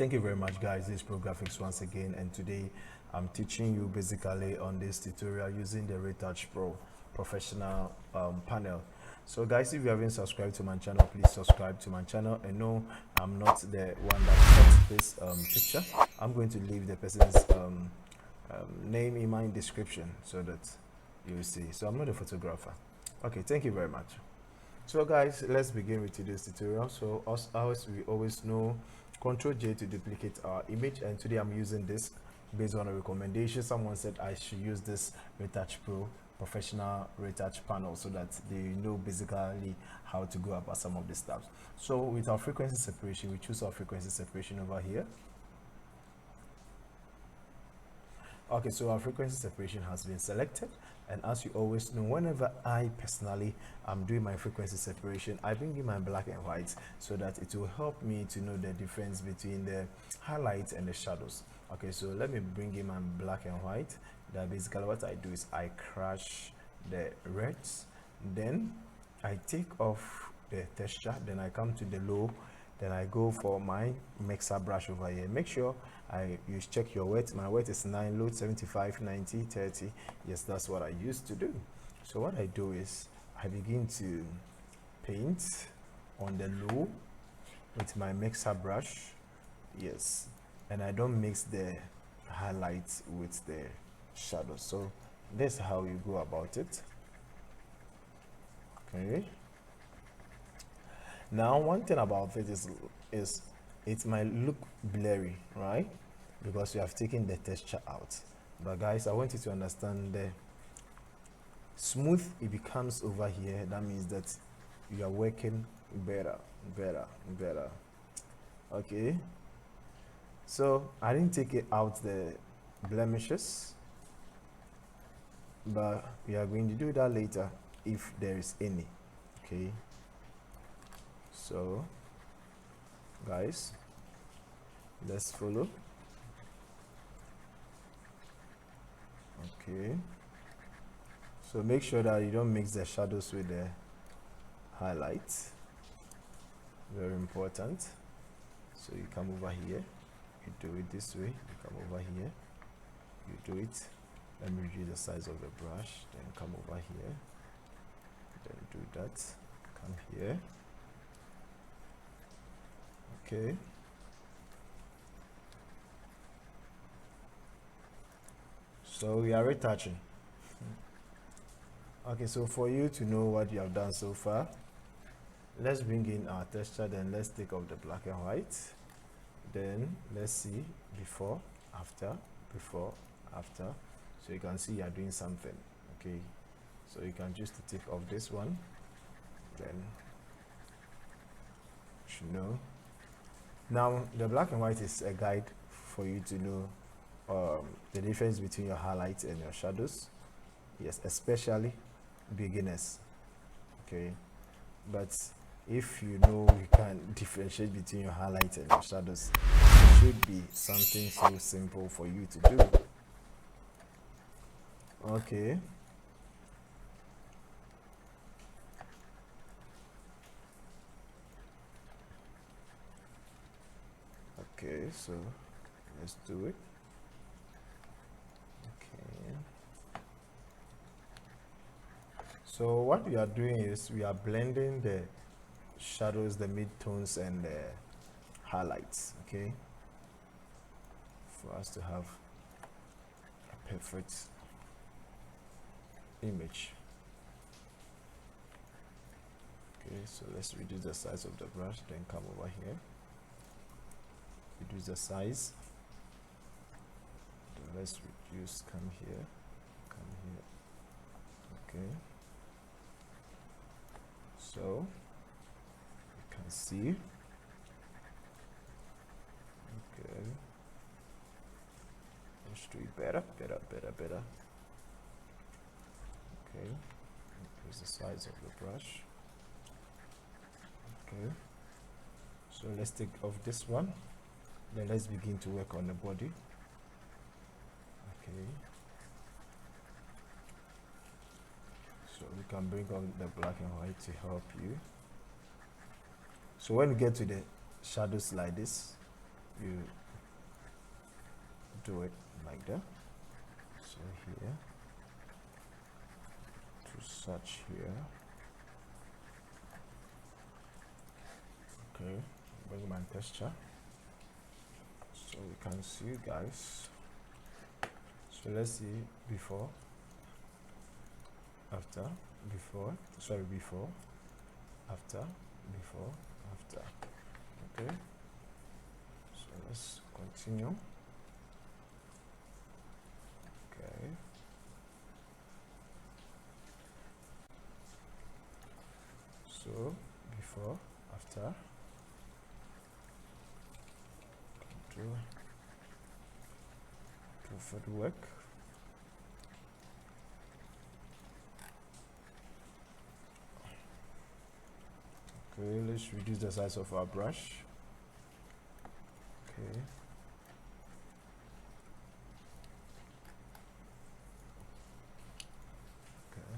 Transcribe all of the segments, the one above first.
Thank you very much, guys. This is Pro Graphics once again, and today I'm teaching you basically on this tutorial using the Retouch Pro professional panel. So guys, if you haven't subscribed to my channel, please subscribe to my channel. And no, I'm not the one that cut this picture. I'm going to leave the person's name in my description so that you'll see. So I'm not a photographer. Okay, thank you very much. So guys, let's begin with today's tutorial. So as we always know, Ctrl J to duplicate our image, and today I'm using this based on a recommendation. Someone said I should use this Retouch Pro professional retouch panel so that they know basically how to go about some of the steps. So with our frequency separation, we choose our frequency separation over here. Okay, so our frequency separation has been selected, and as you always know, whenever I personally am doing my frequency separation, I bring in my black and white so that it will help me to know the difference between the highlights and the shadows. Okay, so let me bring in my black and white. That basically what I do is I crush the reds, then I take off the texture, then I come to the low, then I go for my mixer brush over here. Make sure you check your wet. My wet is 9, load 75, 90, 30. Yes, that's what I used to do. So what I do is I begin to paint on the low with my mixer brush. Yes, and I don't mix the highlights with the shadows. So this is how you go about it. Okay, now one thing about it is it might look blurry, right, because you have taken the texture out. But guys, I want you to understand the smooth it becomes over here. That means that you are working better. Okay, so I didn't take it out the blemishes, but we are going to do that later if there is any. Okay, so guys, let's follow. Okay, so make sure that you don't mix the shadows with the highlights, very important. So you come over here, you do it this way, you come over here, you do it. Let me reduce the size of the brush, then come over here, then do that, come here. Okay, so we are retouching. Okay, so for you to know what you have done so far, let's bring in our texture, then let's take off the black and white, then let's see before, after, before, after. So you can see you are doing something. Okay, so you can just take off this one, then you should know. Now the black and white is a guide for you to know the difference between your highlights and your shadows. Yes, especially beginners. Okay, but if you know you can differentiate between your highlights and your shadows, it should be something so simple for you to do. Okay, okay, so let's do it. Okay, so what we are doing is we are blending the shadows, the midtones, and the highlights. Okay, for us to have a perfect image. Okay, so let's reduce the size of the brush, then come over here, reduce the size, then let's reduce, come here, okay, so you can see. Okay, let's do it better. Okay, increase the size of the brush. Okay, so let's take off this one, then let's begin to work on the body. Okay, so we can bring on the black and white to help you. So when we get to the shadows like this, you do it like that. So here to search here. Okay, bring my texture so we can see, guys. So let's see before, after, before, sorry, before, after, before, after. Okay, so let's continue. Okay, so before, after, do for the work. Okay, let's reduce the size of our brush. Okay. Okay.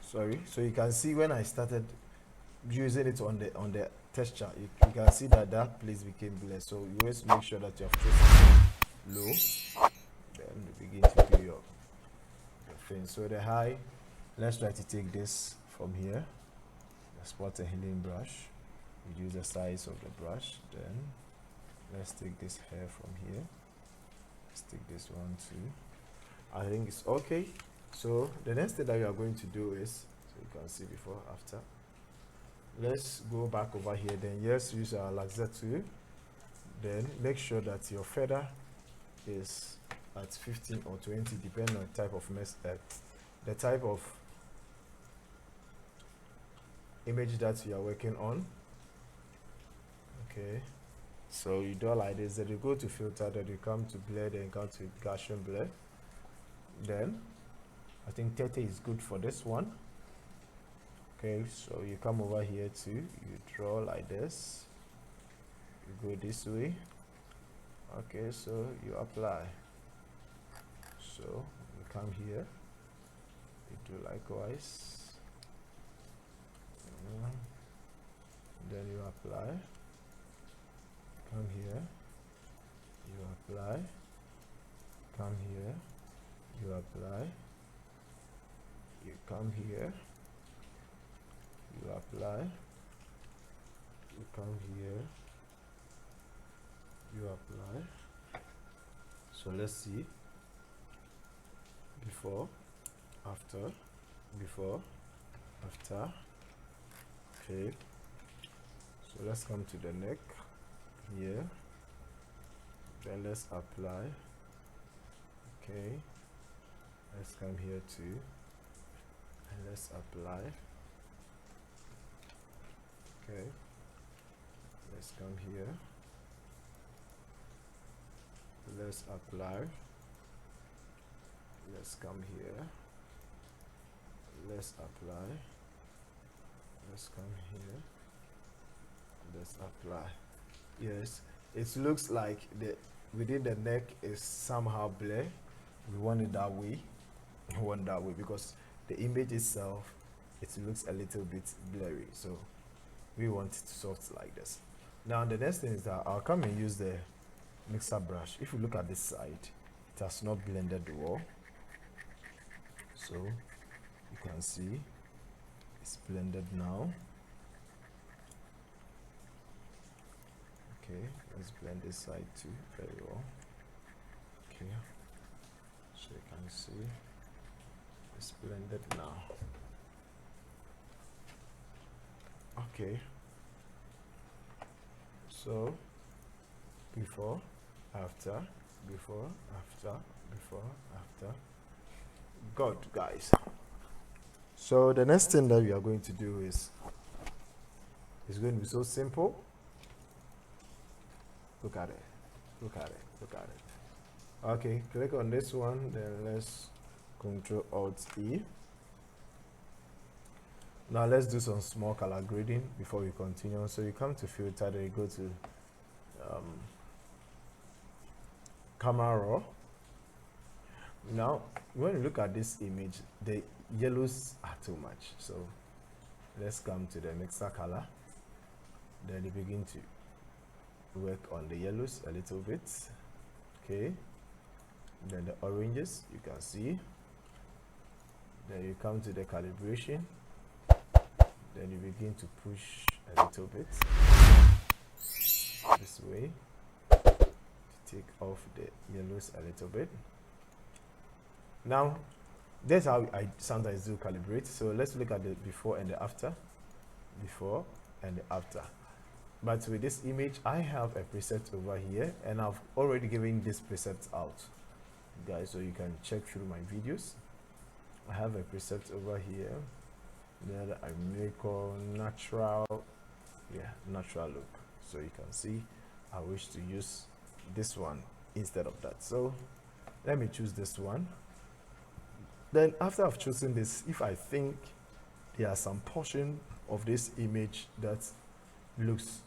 Sorry, so you can see when I started using it on the texture, you can see that that place became blurred. So you always make sure that your face is low, then you begin to do your thing. So the high, let's try to take this from here, the spot and healing brush, reduce the size of the brush. Then let's take this hair from here, let's take this one too. I think it's okay. So the next thing that we are going to do is, so you can see before, after, let's go back over here. Then yes, use our laxer tool. Then make sure that your feather is at 15 or 20, depending on the type of the type of image that you are working on. Okay, so you do like this, then you go to filter, then you come to blur, then you come to Gaussian blur. Then I think 30 is good for this one. Okay, so you come over here too, you draw like this, you go this way. Okay, so you apply, so you come here, you do likewise, then you apply, come here, you apply, come here, you apply, you come here, you apply, you come here, you apply. So let's see before, after, before, after. Okay, so let's come to the neck here, then let's apply. Okay, let's come here too, and let's apply. Okay, let's come here, let's apply, let's come here, let's apply, let's come here, let's apply. Yes, it looks like the within the neck is somehow blurred. We want it that way. We want that way because the image itself, it looks a little bit blurry, so we want it soft like this. Now the next thing is that I'll come and use the mixer brush. If you look at this side, it has not blended well, so you can see it's blended now. Okay, let's blend this side too very well. Okay, so you can see it's blended now. Okay, so before, after, before, after, before, after. Good, guys. So the next thing that we are going to do is, it's going to be so simple. Look at it, look at it, look at it. Okay, click on this one, then let's Control Alt E. Now let's do some small color grading before we continue. So you come to filter, then you go to camera raw. Now when you look at this image, the yellows are too much, so let's come to the mixer color, then you begin to work on the yellows a little bit. Okay, then the oranges, you can see. Then you come to the calibration, then you begin to push a little bit this way to take off the yellows a little bit. Now that's how I sometimes do calibrate. So let's look at the before and the after. Before and the after. But with this image, I have a preset over here, and I've already given this preset out, guys, so you can check through my videos. I have a preset over here that I make called natural, natural look. So you can see I wish to use this one instead of that. So let me choose this one. Then after I've chosen this, if I think there are some portion of this image that looks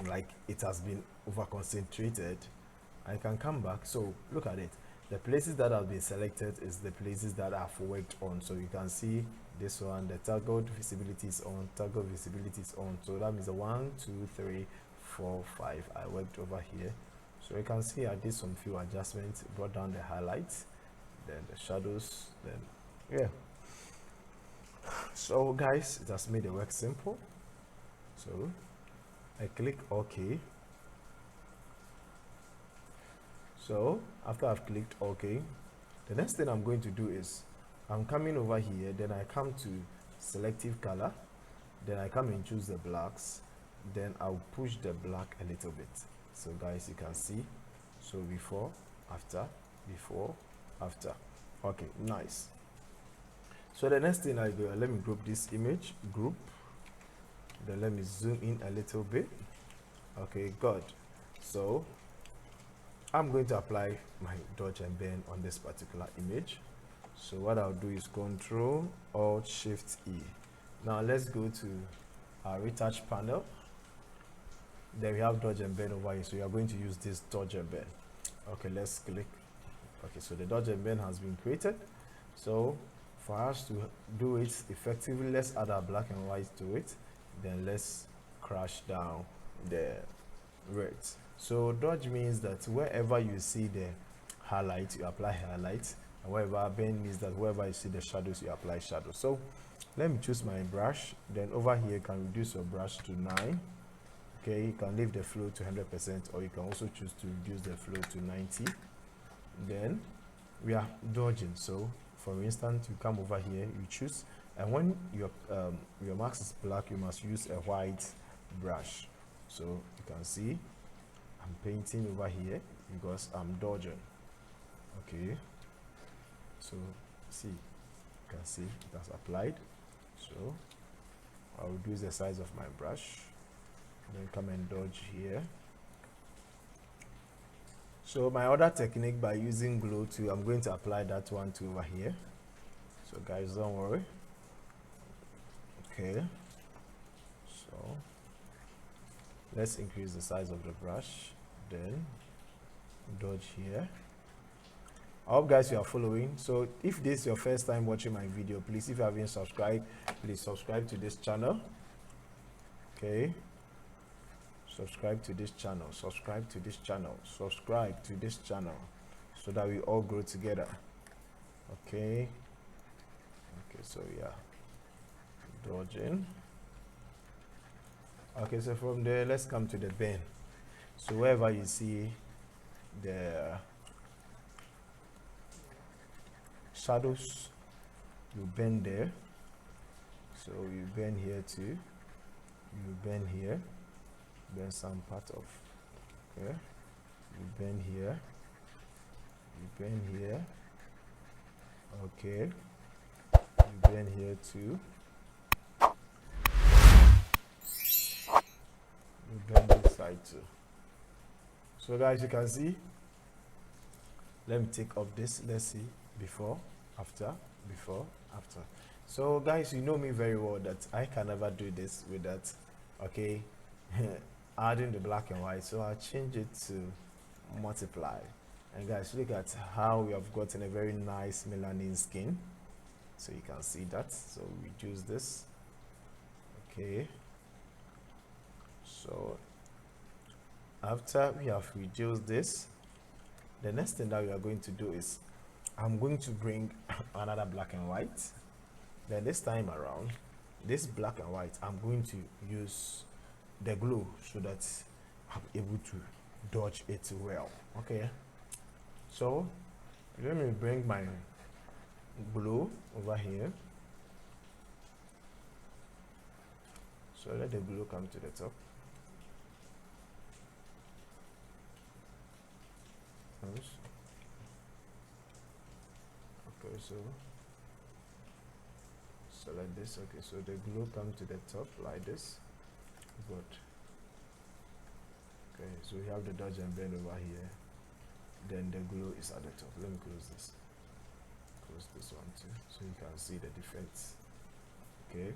like it has been over concentrated, I can come back. So look at it, the places that have been selected is the places that I've worked on. So you can see this one, the toggled visibility is on, toggle visibility is on. So that means the 1, 2, 3, 4, 5 I worked over here. So you can see I did some few adjustments, brought down the highlights, then the shadows, then yeah. So guys, it has made the work simple. So I click OK. So after I've clicked OK, the next thing I'm going to do is I'm coming over here, then I come to selective color, then I come and choose the blacks, then I'll push the black a little bit. So guys, you can see, so before, after, before, after. Okay, nice. So the next thing I do, let me group this image, group, then let me zoom in a little bit. Okay, good. So I'm going to apply my dodge and bend on this particular image. So what I'll do is Control Alt Shift E. Now let's go to our retouch panel. Then we have dodge and bend over here, so we are going to use this dodge and bend. Okay, let's click. Okay, so the dodge and bend has been created. So for us to do it effectively, let's add our black and white to it, then let's crash down the reds. So dodge means that wherever you see the highlight, you apply highlights, and wherever bend means that wherever you see the shadows, you apply shadows. So let me choose my brush, then over here you can reduce your brush to 9. Okay, you can leave the flow to 100%, or you can also choose to reduce the flow to 90. Then we are dodging. So for instance, you come over here, you choose, and when your mask is black, you must use a white brush. So you can see I'm painting over here because I'm dodging. Okay, so see, you can see it has applied. So I'll reduce the size of my brush, then come and dodge here. So my other technique, by using glow too, I'm going to apply that one to over here. So guys, don't worry. Okay, so let's increase the size of the brush, then dodge here. I hope guys you are following. So if this is your first time watching my video, please, if you haven't subscribed, please subscribe to this channel. Okay, subscribe to this channel, subscribe to this channel, subscribe to this channel, so that we all grow together. Okay, so yeah, dodging. Okay, so from there let's come to the bend. So wherever you see the shadows, you bend there. So you bend here too, you bend here, bend some part of, okay, you bend here, you bend here, okay, you bend here too, you bend this side too. So guys, you can see, let me take off this, let's see, before, after, before, after. So guys, you know me very well that I can never do this without, okay, adding the black and white. So I'll change it to multiply, and guys, look at how we have gotten a very nice melanin skin. So you can see that. So reduce this. Okay, so after we have reduced this, the next thing that we are going to do is I'm going to bring another black and white. Then this time around, this black and white, I'm going to use the glue so that I'm able to dodge it well. Okay, so let me bring my glue over here. So let the glue come to the top. Okay, so select this. Okay, so the glue come to the top like this. Good. Okay, so we have the dodge and bend over here. Then the glue is at the top. Let me close this. Close this one too, so you can see the difference. Okay.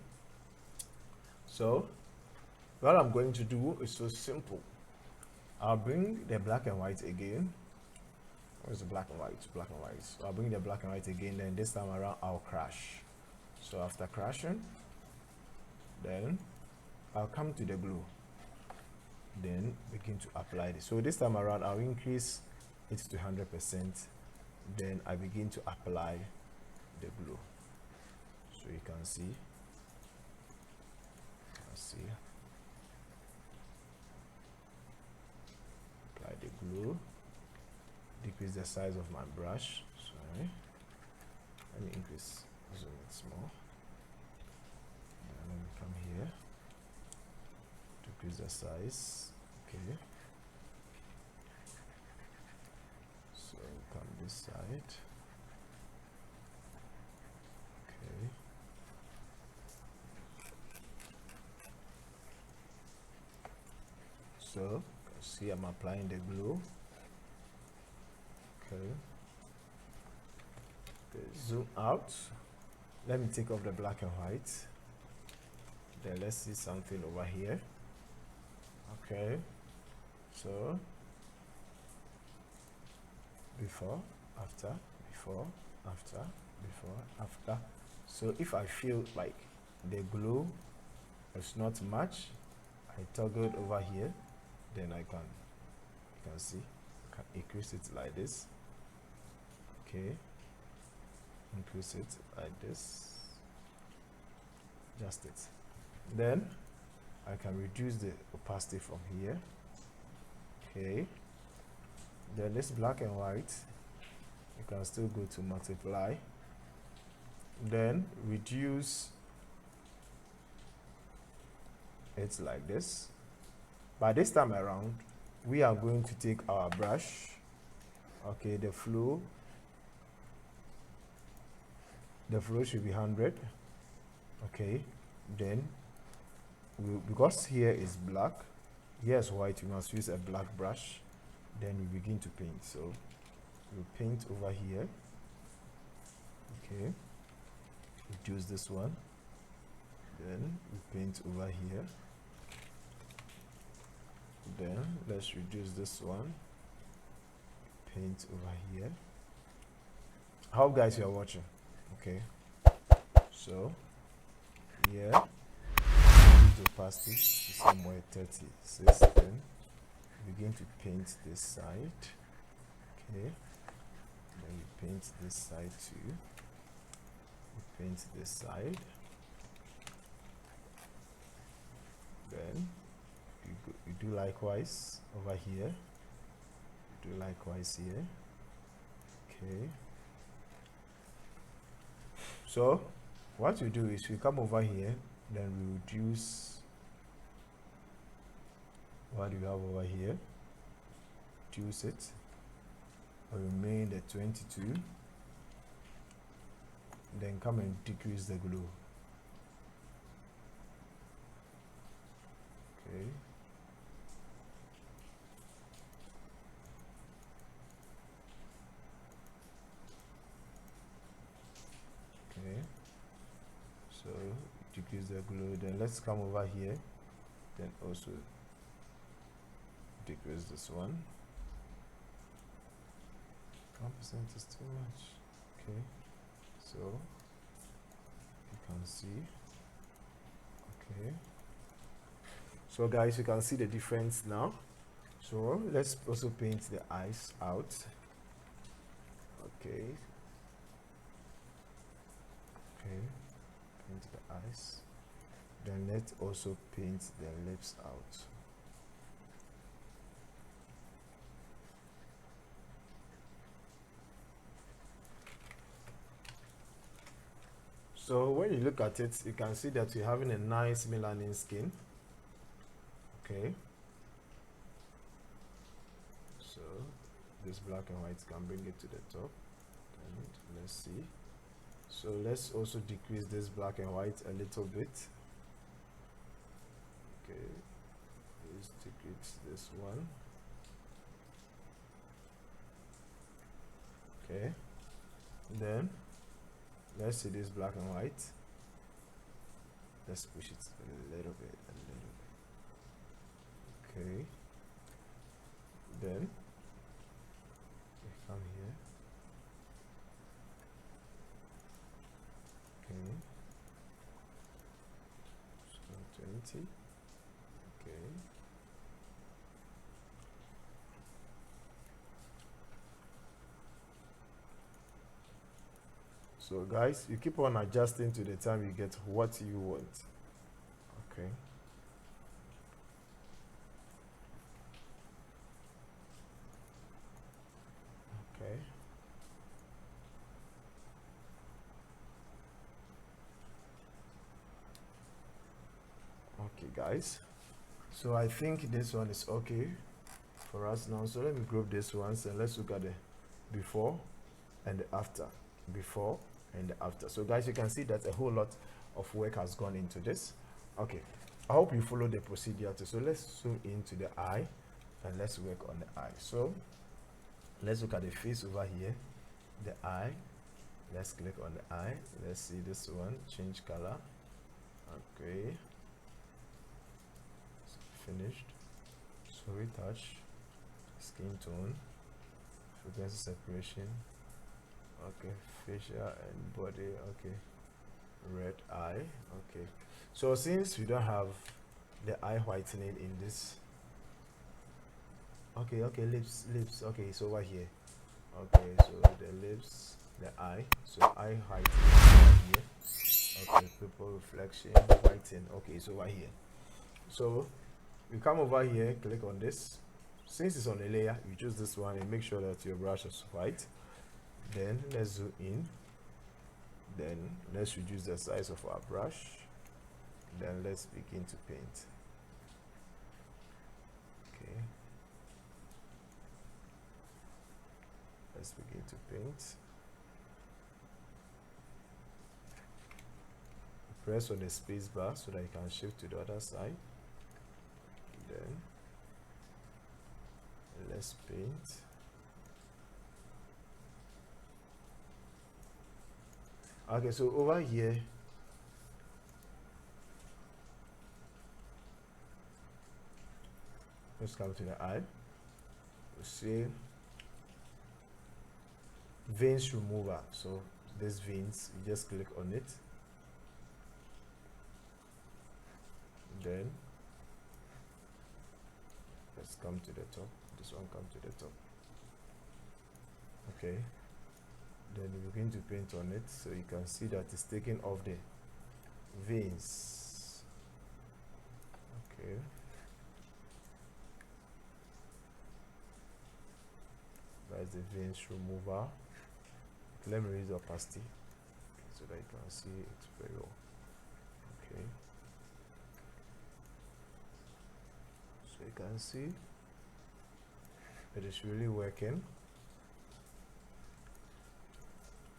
So what I'm going to do is so simple. I'll bring the black and white again. Where's the black and white? Black and white. So I'll bring the black and white again, then this time around I'll crash. So after crashing, then I'll come to the glue, then begin to apply this. So this time around I'll increase it to 100%, then I begin to apply the glue. So you can see, apply the glue, decrease the size of my brush. Sorry, let me increase, zoom it small, and let me come here, decrease the size. Okay, so come this side. Okay, so see I'm applying the glue. Okay, zoom out. Let me take off the black and white. Then let's see something over here. Okay, so before, after, before, after, before, after. So if I feel like the glue is not much, I toggle it over here, then I can, you can see, I can increase it like this. Okay, increase it like this, just it. Then I can reduce the opacity from here. Okay, then this black and white, you can still go to multiply, then reduce it like this. By this time around, we are going to take our brush. Okay, the flow should be 100. Okay, then because here is black, here is white, you must use a black brush. Then we begin to paint. So we paint over here. Okay, reduce this one, then we paint over here. Then let's reduce this one, paint over here. I hope guys you are watching. Okay, so here reduce the opacity to somewhere 36. Then begin to paint this side. Okay, then we paint this side too. We paint this side. Then you do likewise over here. Do likewise here. Okay. So what you do is we come over here, then we reduce. What do you have over here? Reduce it, or remain the 22. Then come and decrease the glue. Okay. Okay. So decrease the glue. Then let's come over here. Then also decrease this one. 1% is too much. Okay. So you can see. Okay. So guys, you can see the difference now. So let's also paint the eyes out. Okay. Okay. Paint the eyes. Then let's also paint the lips out. So when you look at it, you can see that you're having a nice melanin skin. Okay. So this black and white can bring it to the top. And let's see. So let's also decrease this black and white a little bit. Okay. Let's decrease this one. Okay. Then let's see this black and white. Let's push it a little bit. Okay. Then we come here. Okay. So 20. Okay. So guys, you keep on adjusting to the time you get what you want. Okay. Okay. Okay guys, so I think this one is okay for us now. So let me group this ones and let's look at the before and the after. Before and the after. So guys, you can see that a whole lot of work has gone into this. Okay, I hope you follow the procedure too. So let's zoom into the eye and let's work on the eye. So let's look at the face over here, the eye. Let's click on the eye. Let's see this one, change color. Okay, finished. So retouch, skin tone, frequency separation. Okay, facial and body. Okay, red eye. Okay, so since we don't have the eye whitening in this, okay, lips, okay, so over here. Okay, so the lips, the eye, so eye whitening over here. Okay, pupil reflection, whiten. Okay, so over here. So we come over here, click on this. Since it's on a layer, you choose this one and make sure that your brush is white. Then let's zoom in. Then let's reduce the size of our brush. Then let's begin to paint. Okay. Let's begin to paint. Press on the space bar so that you can shift to the other side. Then let's paint. Okay, so over here, let's come to the eye. We see veins remover. So this veins, you just click on it. Then let's come to the top. This one come to the top. Okay. Then you begin to paint on it, so you can see that it's taking off the veins. Okay. That's the veins remover. Let me raise the opacity so that you can see it very well. Okay. So you can see it is really working.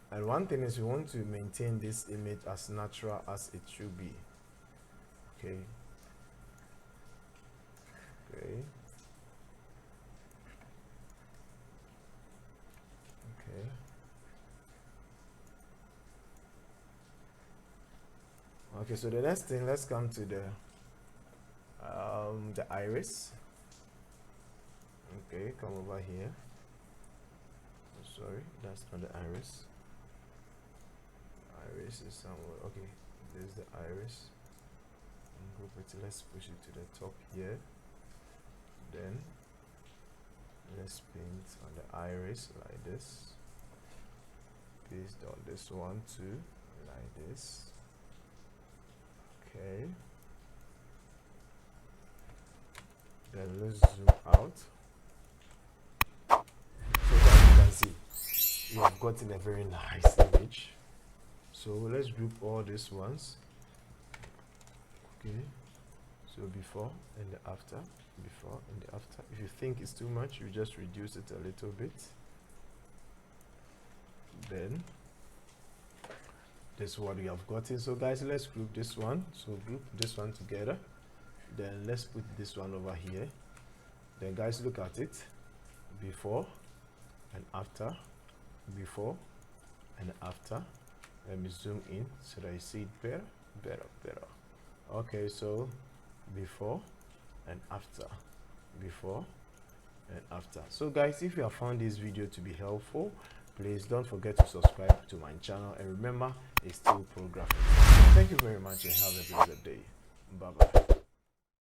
And one thing is, you want to maintain this image as natural as it should be. Okay. Okay. Okay. Okay, so the next thing, let's come to the iris. Okay, come over here. Oh, sorry, that's not the iris. Iris is somewhere. Okay, there's the iris. And group it. Let's push it to the top here. Then Let's paint on the iris like this. Paste on this one too, like this. Okay. Then let's zoom out. So as you can see, we have gotten a very nice image. So let's group all these ones. Okay. So before and the after, before and the after. If you think it's too much, you just reduce it a little bit. Then this is what we have gotten. So guys, let's group this one. So group this one together. Then let's put this one over here. Then guys, look at it. Before and after, before and after. Let me zoom in so that you see it better. Okay, so before and after, before and after. So guys, if you have found this video to be helpful, please don't forget to subscribe to my channel, and remember, it's still programming. Thank you very much and have a blessed day. Bye bye.